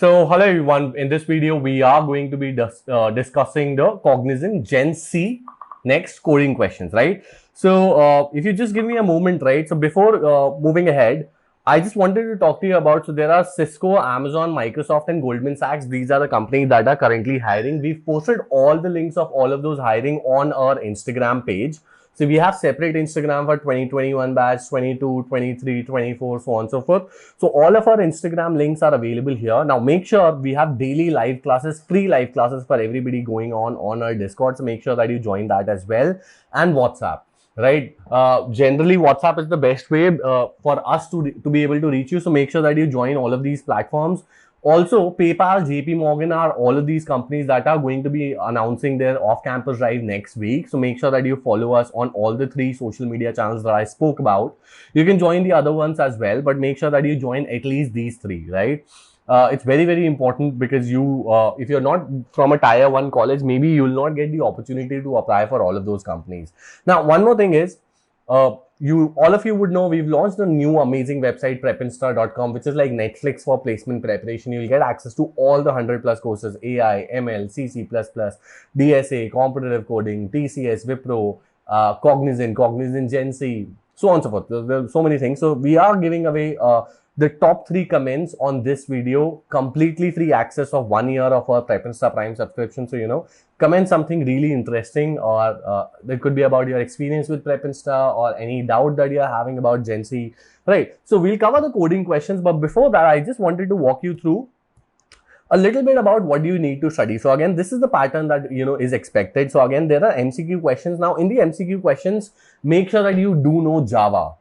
So hello everyone, in this video we are going to be discussing the Cognizant Gen C next coding questions, right? So if you just give me a moment, right? So before moving ahead, I just wanted to talk to you about, so there are Cisco, Amazon, Microsoft and Goldman Sachs. These are the companies that are currently hiring. We've posted all the links of all of those hiring on our Instagram page. So we have separate Instagram for 2021 batch, 22, 23, 24, so on and so forth. So all of our Instagram links are available here. Now make sure we have daily live classes, free live classes for everybody going on our Discord. So make sure that you join that as well. And WhatsApp, right? Generally WhatsApp is the best way for us to be able to reach you. So make sure that you join all of these platforms. Also, PayPal, JP Morgan are all of these companies that are going to be announcing their off-campus drive next week. So make sure that you follow us on all the 3 social media channels that I spoke about. You can join the other ones as well, but make sure that you join at least these 3, right? It's very, very important because you, if you're not from a tier 1 college, maybe you will not get the opportunity to apply for all of those companies. Now, one more thing is, all of you would know we've launched a new amazing website, prepinstar.com, which is like Netflix for placement preparation. You'll get access to all the 100+ courses: AI, ML, C++, DSA, competitive coding, TCS, Wipro, Cognizant Gen C, so on and so forth. There are so many things. So we are giving away the top 3 comments on this video, completely free access of 1 year of our Prepinstar Prime subscription. So, comment something really interesting, or that could be about your experience with Prepinstar or any doubt that you're having about Gen C, right? So we'll cover the coding questions, but before that, I just wanted to walk you through a little bit about what do you need to study. So again, this is the pattern that is expected. So again, there are MCQ questions. Now in the MCQ questions, make sure that you do know Java,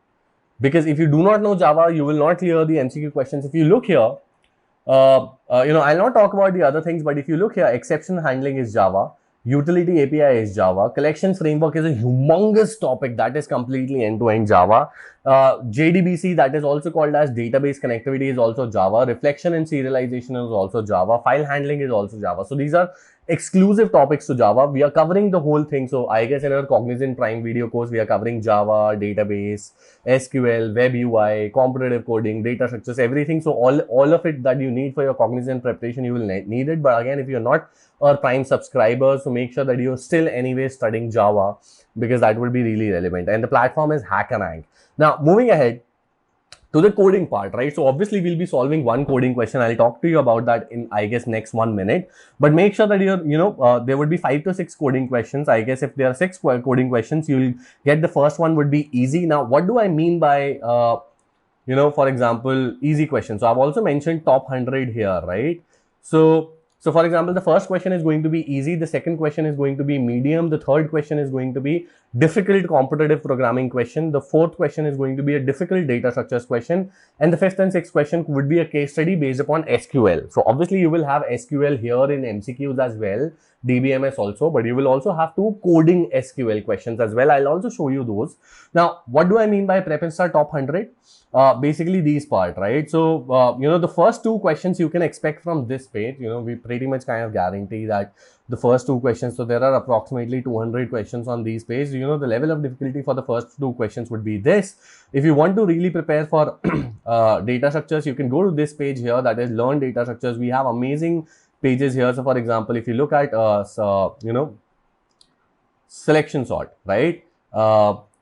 because if you do not know Java, you will not clear the MCQ questions. If you look here, I'll not talk about the other things, but if you look here, exception handling is Java, utility API is Java, collections framework is a humongous topic that is completely end-to-end Java. JDBC, that is also called as database connectivity, is also Java. Reflection and serialization is also Java. File handling is also Java. So these are exclusive topics to Java. We are covering the whole thing. So I guess in our Cognizant Prime video course, we are covering Java, database, SQL, web UI, competitive coding, data structures, everything. So all of it that you need for your Cognizant preparation, you will need it. But again, if you're not our Prime subscribers, so make sure that you're still anyway studying Java, because that will be really relevant. And the platform is HackerRank. Now, moving ahead to the coding part, right? So obviously we'll be solving one coding question. I'll talk to you about that in, I guess, next 1 minute. But make sure that there would be 5 to 6 coding questions. I guess if there are 6 coding questions, you'll get the first one would be easy. Now, what do I mean by, for example, easy questions? So I've also mentioned top 100 here, right? So for example, the first question is going to be easy. The second question is going to be medium. The third question is going to be difficult competitive programming question. The fourth question is going to be a difficult data structures question. And the fifth and sixth question would be a case study based upon SQL. So obviously you will have SQL here in MCQs as well, DBMS also, but you will also have 2 coding SQL questions as well. I'll also show you those. Now, what do I mean by Prepinstar top 100? Basically these part, right? So, the first 2 questions you can expect from this page. We pretty much kind of guarantee that the first 2 questions, so there are approximately 200 questions on these pages. The level of difficulty for the first 2 questions would be this. If you want to really prepare for data structures, you can go to this page here, that is Learn Data Structures. We have amazing pages here. So for example, if you look at, selection sort, right?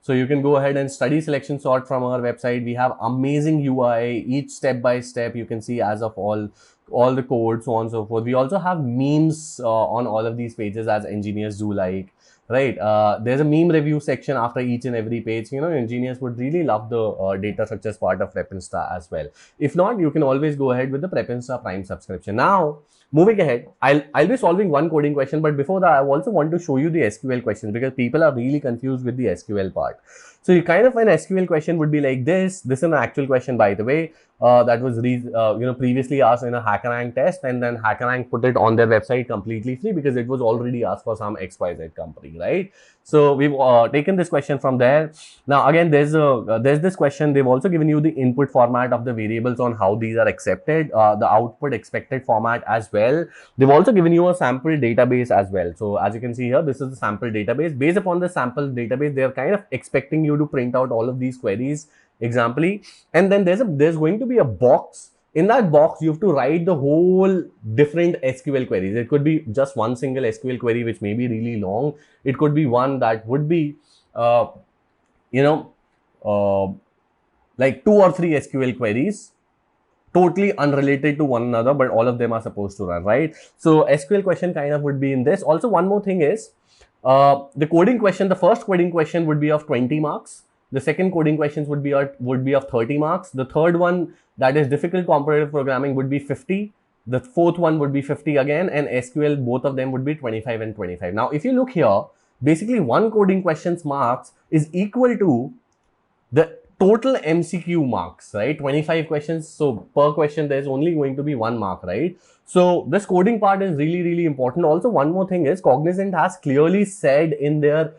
So you can go ahead and study selection sort from our website. We have amazing UI, each step by step you can see as of all the code, so on and so forth. We also have memes on all of these pages, as engineers do like, right? There's a meme review section after each and every page. Engineers would really love the data structures part of Prepinstar as well. If not, you can always go ahead with the Prepinstar Prime subscription. Now, moving ahead, I'll be solving one coding question, but before that, I also want to show you the SQL questions, because people are really confused with the SQL part. So you kind of an SQL question would be like this. This is an actual question, by the way, that was previously asked in a HackerRank test, and then HackerRank put it on their website completely free because it was already asked for some XYZ company, right? So we've taken this question from there. Now again, there's this question. They've also given you the input format of the variables on how these are accepted, the output expected format as well. They've also given you a sample database as well. So as you can see here, this is the sample database. Based upon the sample database, they're kind of expecting you to print out all of these queries examply, and then there's going to be a box. In that box, you have to write the whole different SQL queries. It could be just one single SQL query, which may be really long. It could be one that would be, like 2 or 3 SQL queries, totally unrelated to one another, but all of them are supposed to run, right? So SQL question kind of would be in this. Also, one more thing is, the coding question, the first coding question would be of 20 marks. The second coding questions would be of 30 marks. The third one, that is difficult competitive programming, would be 50. The fourth one would be 50 again, and SQL, both of them would be 25 and 25. Now, if you look here, basically one coding question's marks is equal to the total MCQ marks, right? 25 questions. So per question, there's only going to be 1 mark, right? So this coding part is really, really important. Also, one more thing is Cognizant has clearly said in their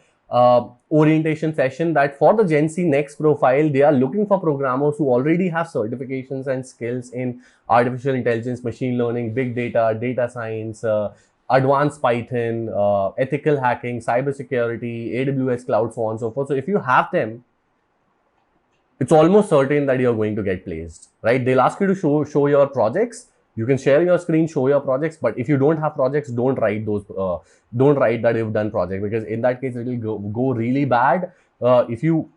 orientation session that for the Gen Z next profile, they are looking for programmers who already have certifications and skills in artificial intelligence, machine learning, big data, data science, advanced Python, ethical hacking, cybersecurity, AWS cloud, so on and so forth. So if you have them, it's almost certain that you're going to get placed, right? They'll ask you to show your projects. You can share your screen, show your projects, but if you don't have projects, don't write those. Don't write that you've done project, because in that case it will go really bad. If you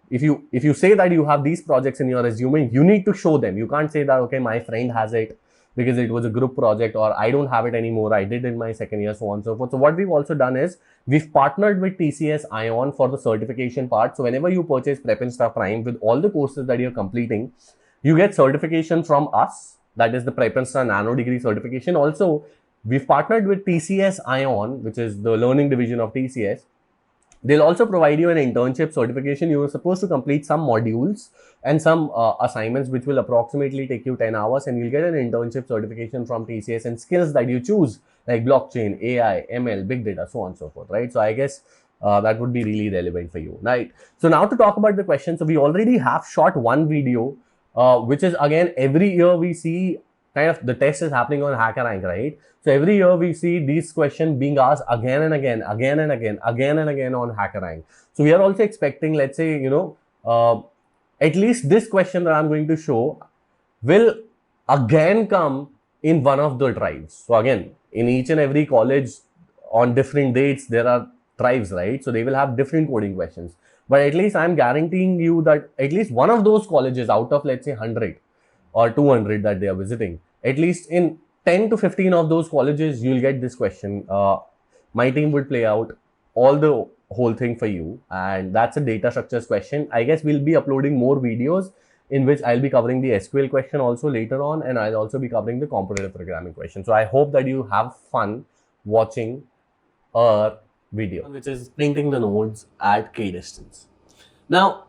say that you have these projects in your resume, you need to show them. You can't say that, okay, my friend has it because it was a group project, or I don't have it anymore, I did in my second year, so on and so forth. So what we've also done is we've partnered with TCS Ion for the certification part. So whenever you purchase Prep-Insta Prime with all the courses that you're completing, you get certification from us. That is the Prep-Insta Nano Degree certification. Also, we've partnered with TCS Ion, which is the learning division of TCS. They'll also provide you an internship certification. You are supposed to complete some modules and some assignments, which will approximately take you 10 hours, and you'll get an internship certification from TCS and skills that you choose, like blockchain, AI, ML, big data, so on and so forth, right? So I guess that would be really relevant for you, right? So now to talk about the questions. So we already have shot one video, which is, again, every year we see kind of the test is happening on HackerRank, right? So every year we see these questions being asked again and again on HackerRank. So we are also expecting, let's say, at least this question that I'm going to show will again come in one of the tribes. So again, in each and every college on different dates, there are tribes, right? So they will have different coding questions. But at least I'm guaranteeing you that at least one of those colleges out of, let's say, 100 or 200 that they are visiting, at least in 10 to 15 of those colleges, you'll get this question. My team would play out all the whole thing for you, and that's a data structures question. I guess we'll be uploading more videos in which I'll be covering the SQL question also later on, and I'll also be covering the competitive programming question. So I hope that you have fun watching our video, which is printing the nodes at k distance. Now,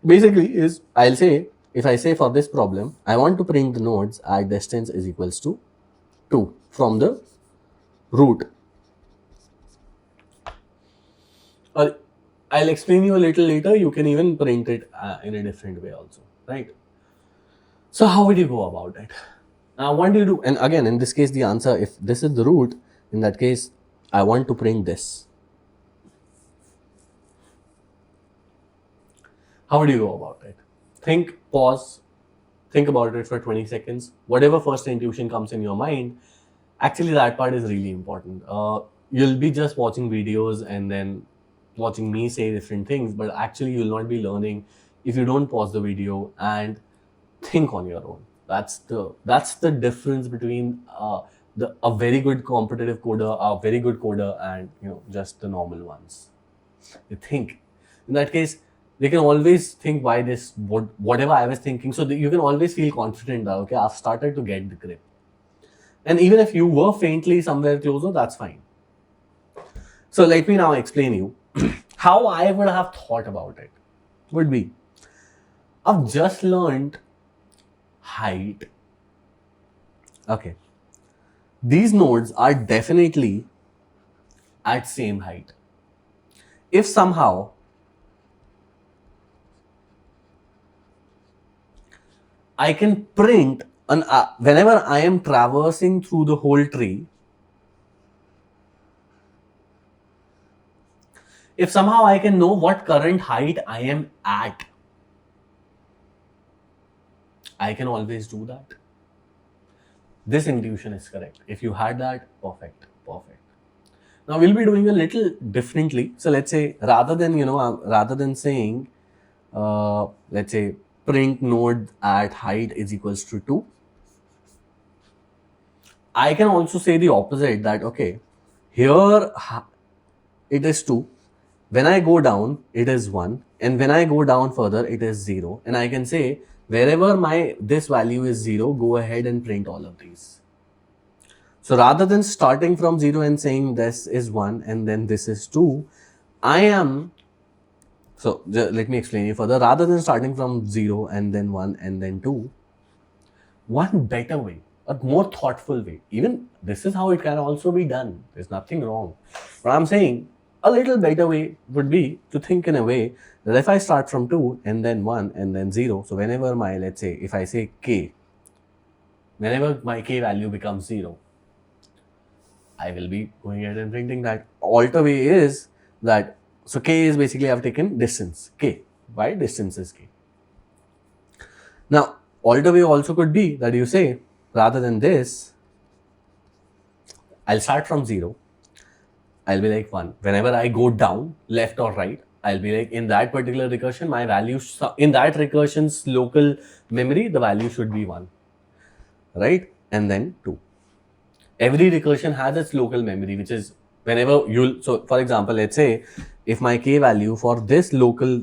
basically is, I'll say, if I say for this problem, I want to print the nodes at distance is equals to 2 from the root. I'll explain you a little later. You can even print it in a different way also, right? So how would you go about it? Now, what do you do? And again, in this case, the answer, if this is the root, in that case, I want to print this. How would you go about it? Think, pause, think about it for 20 seconds. Whatever first intuition comes in your mind, actually that part is really important. You'll be just watching videos and then watching me say different things, but actually you'll not be learning if you don't pause the video and think on your own. That's the difference between a very good competitive coder, a very good coder, and just the normal ones. You think. In that case, they can always think why this, whatever I was thinking. So you can always feel confident that, okay, I've started to get the grip. And even if you were faintly somewhere closer, that's fine. So let me now explain you how I would have thought about it. would be, I've just learned height. Okay. These nodes are definitely at same height. If somehow I can print whenever I am traversing through the whole tree, if somehow I can know what current height I am at, I can always do that. This intuition is correct. If you had that, perfect, perfect. Now we'll be doing a little differently. So let's say rather than saying, let's say print node at height is equals to 2, I can also say the opposite, that okay, here it is 2. When I go down, it is 1. And when I go down further, it is 0. And I can say wherever this value is 0, go ahead and print all of these. So rather than starting from 0 and saying this is 1 and then this is 2, so let me explain you further. Rather than starting from 0 and then 1 and then 2, one better way, a more thoughtful way, even this is how it can also be done. There's nothing wrong. But I'm saying a little better way would be to think in a way that if I start from 2 and then 1 and then 0, so whenever let's say if I say k, whenever my k value becomes 0, I will be going ahead and printing that. Alter way is that, so k is basically I've taken distance, k. Why? Distance is k. Now, alter way also could be that you say, rather than this, I'll start from 0. I'll be like 1. Whenever I go down, left or right, I'll be like, in that particular recursion, my value, in that recursion's local memory, the value should be 1. Right? And then 2. Every recursion has its local memory, which is whenever so for example, let's say if my k value for this local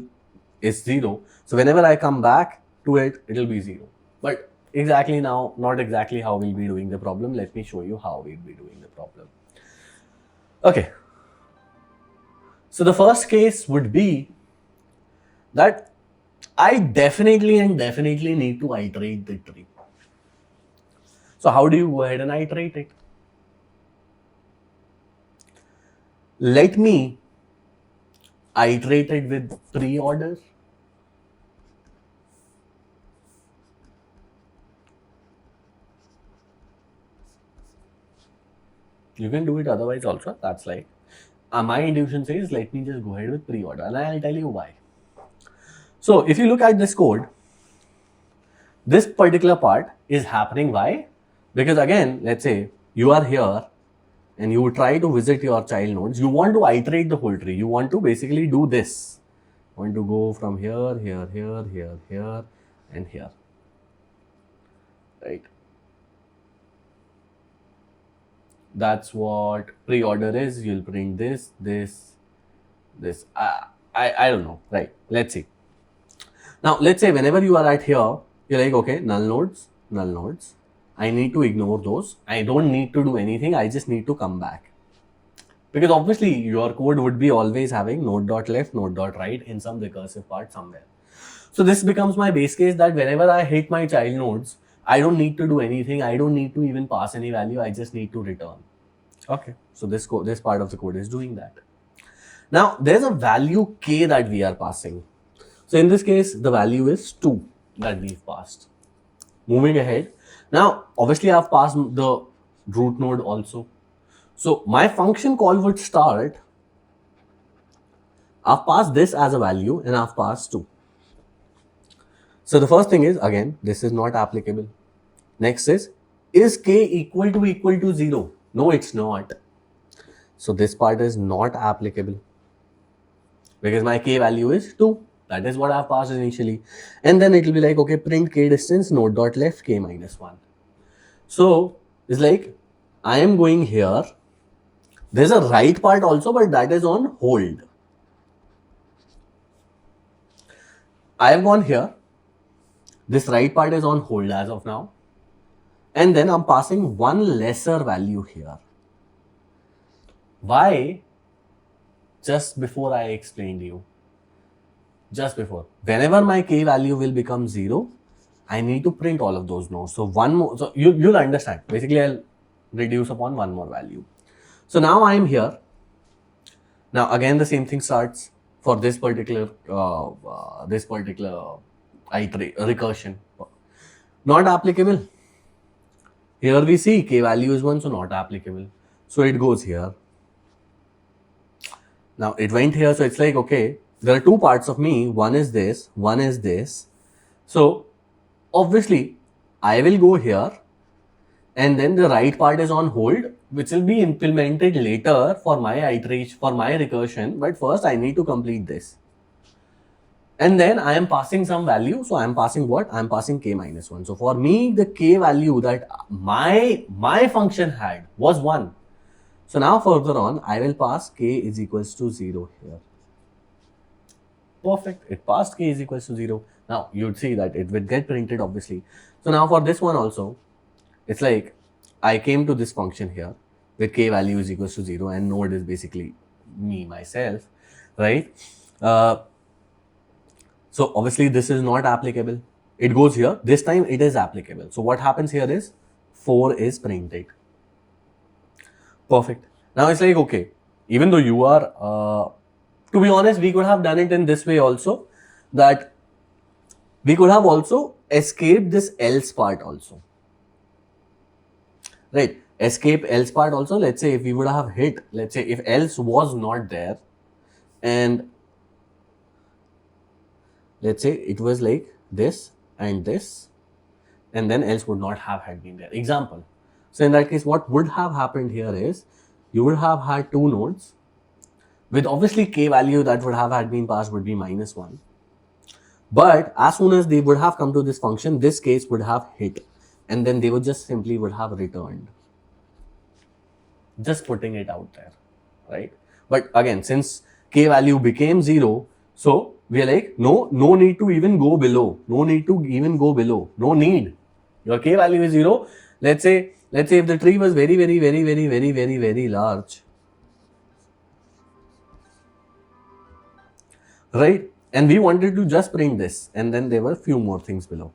is 0, so whenever I come back to it, it'll be 0. But exactly now, not exactly how we'll be doing the problem. Let me show you how we'll be doing the problem. Okay. So the first case would be that I definitely need to iterate the tree. So how do you go ahead and iterate it? Let me iterate it with pre-order. You can do it otherwise also. That's like, my intuition says, let me just go ahead with pre-order, and I'll tell you why. So if you look at this code, this particular part is happening. Why? Because again, let's say you are here and you try to visit your child nodes. You want to iterate the whole tree. You want to basically do this. You want to go from here, here, here, here, here, and here. Right? That's what pre-order is. You'll print this, this, this. I don't know. Right? Let's see. Now, let's say whenever you are at here, you're like, okay, null nodes, null nodes. I need to ignore those. I don't need to do anything. I just need to come back. Because obviously your code would be always having node.left, node.right in some recursive part somewhere. So this becomes my base case that whenever I hit my child nodes, I don't need to do anything. I don't need to even pass any value. I just need to return. Okay. So this part of the code is doing that. Now there's a value k that we are passing. So in this case, the value is 2 that we've passed. Moving ahead. Now, obviously I've passed the root node also. So my function call would start, I've passed this as a value and I've passed 2. So the first thing is, again, this is not applicable. Next is k equal to 0? No, it's not. So this part is not applicable because my k value is 2. That is what I've passed initially. And then it will be like, okay, print k distance node.left k minus 1. So it's like, I am going here. There's a right part also, but that is on hold. I have gone here. This right part is on hold as of now. And then I'm passing one lesser value here. Why? Just before I explained you. just before. Whenever my k value will become 0, I need to print all of those nodes. So one more, so you'll understand. Basically, I'll reduce upon one more value. So now I'm here. Now again, the same thing starts for this particular recursion. Not applicable. Here we see k value is 1, so not applicable. So it goes here. Now it went here, so it's like, okay, there are two parts of me. One is this, one is this. So obviously, I will go here, and then the right part is on hold, which will be implemented later for my iteration, for my recursion. But first, I need to complete this. And then I am passing some value. So I am passing what? I am passing k minus 1. So for me, the k value that my function had was 1. So now further on, I will pass k is equals to 0 here. Perfect. It passed k is equals to 0. Now you'd see that it will get printed, obviously. So now for this one also, it's like I came to this function here where k value is equals to 0 and node is basically me, myself, right? So obviously this is not applicable. It goes here. This time it is applicable. So what happens here is 4 is printed. Perfect. Now it's like, okay, even though you are, to be honest, we could have done it in this way also, that we could have also escaped this else part also. Right, escape else part also. Let's say if we would have hit, let's say if else was not there, and let's say it was like this, and then else would not have had been there. Example. So in that case, what would have happened here is, you would have had two nodes with obviously k value that would have had been passed would be minus 1. But as soon as they would have come to this function, this case would have hit, and then they would just simply would have returned. Just putting it out there, right? But again, since k value became 0, so we are like, no need to even go below. No need to even go below. No need. Your k value is 0. Let's say if the tree was very large, right? And we wanted to just print this, and then there were few more things below.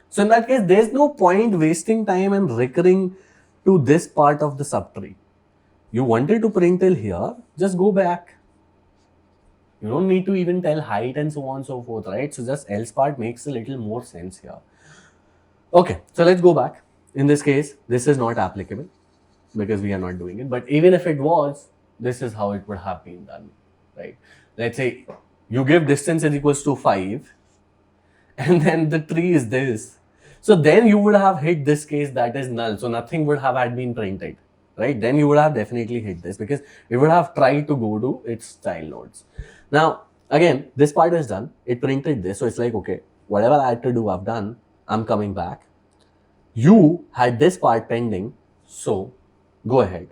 So in that case, there's no point wasting time and recurring to this part of the subtree. You wanted to print till here, just go back. You don't need to even tell height and so on and so forth, right? So just else part makes a little more sense here. Okay, so let's go back. In this case, this is not applicable because we are not doing it. But even if it was, this is how it would have been done, right? Let's say you give distance is equals to 5, and then the tree is this. So then you would have hit this case that is null. So nothing would have had been printed, right? Then you would have definitely hit this because it would have tried to go to its child nodes. Now, again, this part is done. It printed this. So it's like, okay, whatever I had to do, I've done. I'm coming back. You had this part pending. So go ahead.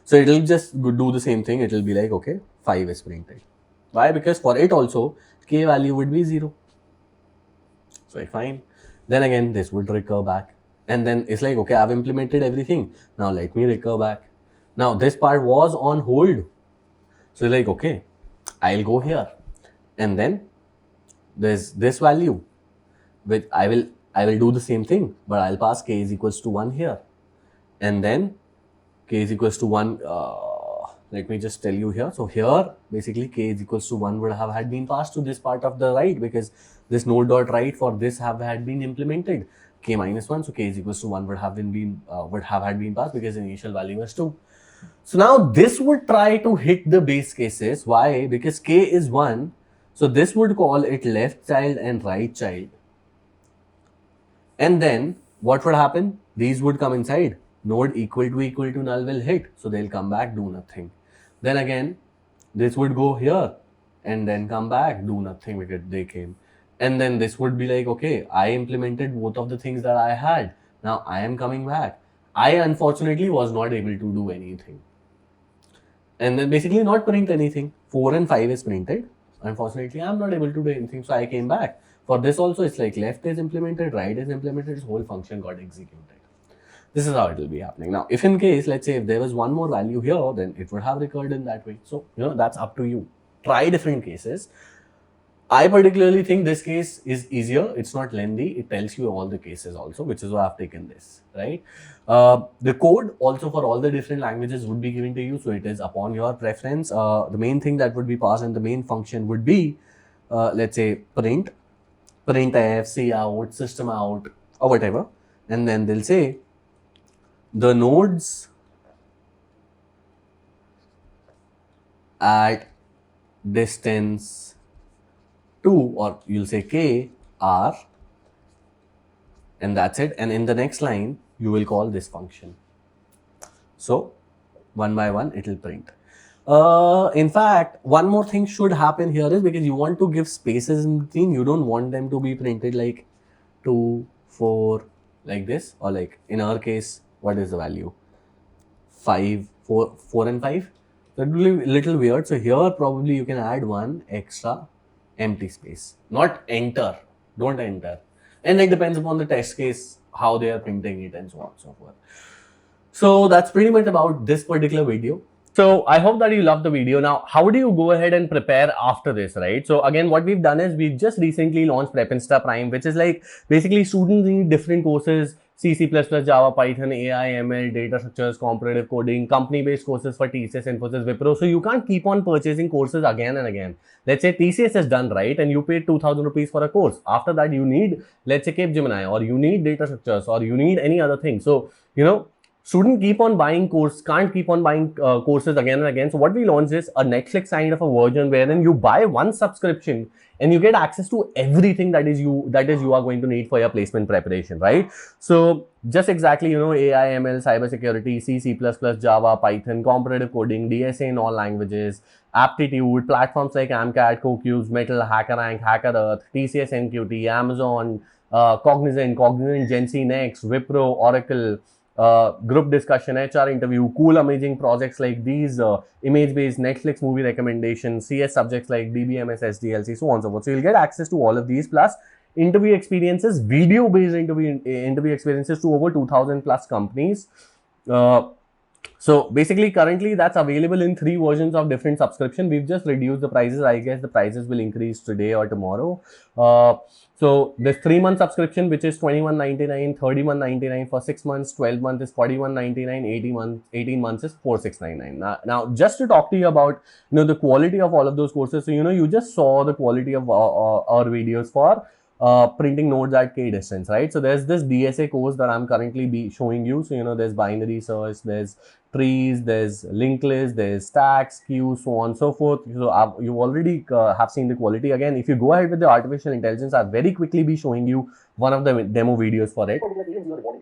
So it will just do the same thing. It will be like, okay, 5 is printed. Why? Because for it also, k value would be 0. So fine. Then again, this would recur back. And then it's like, okay, I've implemented everything. Now let me recur back. Now this part was on hold. So like, okay, I'll go here. And then there's this value, which I will do the same thing, but I'll pass k is equals to 1 here. And then k is equals to 1, let me just tell you here. So here, basically k is equals to 1 would have had been passed to this part of the right because this node dot right for this had been implemented. K minus 1, so k is equals to 1 would have had been passed because the initial value was 2. So now this would try to hit the base cases. Why? Because k is 1. So this would call it left child and right child. And then what would happen? These would come inside. Node equal to null will hit. So they'll come back, do nothing. Then again, this would go here and then come back, do nothing because they came. And then this would be like, okay, I implemented both of the things that I had. Now I am coming back. I unfortunately was not able to do anything. And then basically not print anything. 4 and 5 is printed. Unfortunately, I'm not able to do anything. So I came back. For this also, it's like left is implemented, right is implemented, this whole function got executed. This is how it will be happening. Now, if in case, let's say if there was one more value here, then it would have recurred in that way. So, that's up to you. try different cases. I particularly think this case is easier. It's not lengthy. It tells you all the cases also, which is why I've taken this, right? The code also for all the different languages would be given to you. So it is upon your preference. The main thing that would be passed in the main function would be, let's say, printf, cout, system out, or whatever. And then they'll say the nodes at distance 2, or you'll say k, are, and that's it. And in the next line, you will call this function. So one by one, it will print. In fact, one more thing should happen here is because you want to give spaces in between. You don't want them to be printed like 2, 4, like this, or like in our case, what is the value? 5, 4 and 5. That will be a little weird. So here probably you can add one extra empty space, not enter, don't enter. And it depends upon the test case, how they are printing it and so on and so forth. So that's pretty much about this particular video. So I hope that you loved the video. Now, how do you go ahead and prepare after this, right? So again, what we've done is we've just recently launched Prepinsta Prime, which is like basically students need different courses, C, C++, Java, Python, AI, ML, data structures, comparative coding, company-based courses for TCS, Infosys, Wipro. So you can't keep on purchasing courses again and again. Let's say TCS is done, right? And you paid 2,000 rupees for a course. After that, you need, let's say, Capgemini, or you need data structures, or you need any other thing. So, you know, students keep on buying can't keep on buying courses again and again. So what we launched is a Netflix kind of a version wherein you buy one subscription and you get access to everything that is you are going to need for your placement preparation, right? So just exactly, you know, AI, ML, cybersecurity, C, C++, Java, Python, comparative coding, DSA in all languages, aptitude, platforms like AMCAT, CoCubes, Metal, HackerRank, HackerEarth, TCS NQT, Amazon, Cognizant, GenC Next, Wipro, Oracle, group discussion, HR interview, cool amazing projects like these, image-based Netflix movie recommendations, CS subjects like DBMS, SDLC, so on and so forth. So you'll get access to all of these, plus interview experiences, video-based interview experiences to over 2,000 plus companies. So basically, currently that's available in 3 versions of different subscription. We've just reduced the prices. I guess the prices will increase today or tomorrow. So this 3-month subscription, which is $21.99, $31.99 for 6 months, 12 months is $41.99, 18 months is $46.99. Now, just to talk to you about, you know, the quality of all of those courses. So, you know, you just saw the quality of our videos for printing nodes at K distance, right? So there's this DSA course that I'm currently showing you. So, you know, there's binary search, there's trees, there's linked list, there's stacks, queues, so on and so forth. So you already have seen the quality. Again, if you go ahead with the artificial intelligence, I'll very quickly be showing you one of the demo videos for it.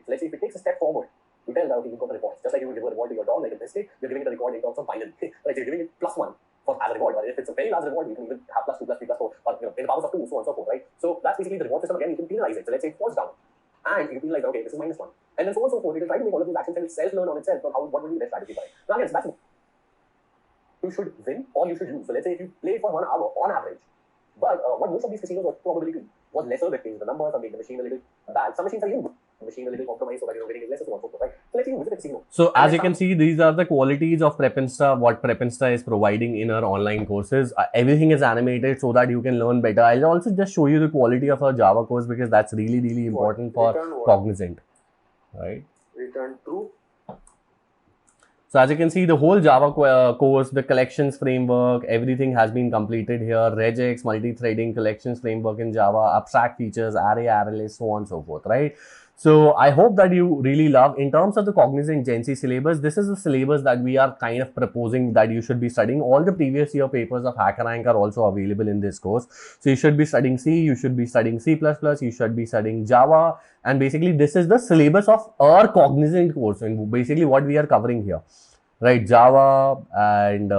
Let's say if it takes a step forward, you tell that, okay, you've got the rewards. Just like you would give a reward to your dog, like in this case, you're giving it a reward in terms of binary. Like you're giving it +1 as a reward. But if it's a very large reward, you can even have +2, +3, +4, or you know, in the powers of 2, so on and so forth, right? So that's basically the reward system. Again, you can penalize it. So let's say it falls down, and you can penalize, okay, this is -1, and then so on and so forth. You can try to make all of these actions and self-learn on itself on what would be the best strategy for it. Now again, that's you should win or you should lose. So let's say if you play for 1 hour on average, but what most of these casinos were probably doing was lesser victims. The numbers or make the machine a little bad. Some machines are even the machine a little compromised so that winning is less, so on and so forth, right? So let's say you visit a casino. So as you can see, these are the qualities of Prepinsta, what Prepinsta is providing in our online courses. Everything is animated so that you can learn better. I'll also just show you the quality of our Java course because that's really, really important for Cognizant, right? Return true. So as you can see, the whole Java course, the collections framework, everything has been completed here. Regex, multi-threading, collections framework in Java, abstract features, array, ArrayList, so on and so forth, right? So I hope that you really love. In terms of the Cognizant GenC syllabus, this is the syllabus that we are kind of proposing that you should be studying. All the previous year papers of HackerRank are also available in this course. So you should be studying C, you should be studying C++, you should be studying Java. And basically this is the syllabus of our Cognizant course and basically what we are covering here, right? Java and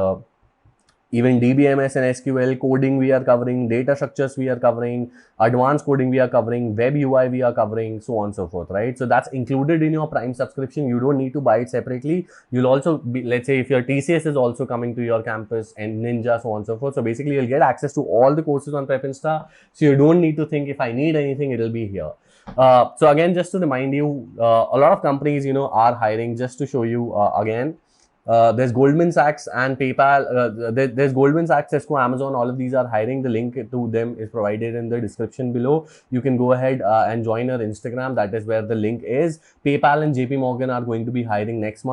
even DBMS and SQL, coding we are covering, data structures we are covering, advanced coding we are covering, web UI we are covering, so on and so forth, right? So that's included in your Prime subscription. You don't need to buy it separately. You'll also be, let's say if your TCS is also coming to your campus and Ninja, so on and so forth. So basically you'll get access to all the courses on Prepinsta. So you don't need to think if I need anything, it'll be here. So again, just to remind you, a lot of companies, you know, are hiring. Just to show you again, There's Goldman Sachs and PayPal. There's Goldman Sachs, Cisco, Amazon. All of these are hiring. The link to them is provided in the description below. You can go ahead and join our Instagram. That is where the link is. PayPal and JP Morgan are going to be hiring next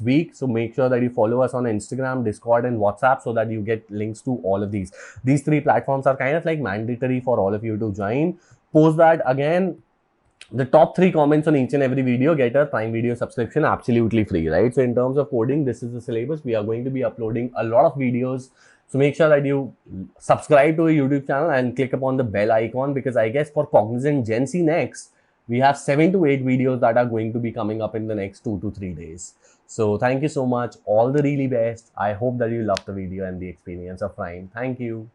week. So make sure that you follow us on Instagram, Discord, and WhatsApp so that you get links to all of these. These three platforms are kind of like mandatory for all of you to join. Post that again. The top 3 comments on each and every video get a Prime Video subscription absolutely free, right? So in terms of coding, this is the syllabus. We are going to be uploading a lot of videos. So make sure that you subscribe to our YouTube channel and click upon the bell icon, because I guess for Cognizant Gen C Next, we have 7 to 8 videos that are going to be coming up in the next 2 to 3 days. So thank you so much. All the really best. I hope that you loved the video and the experience of Prime. Thank you.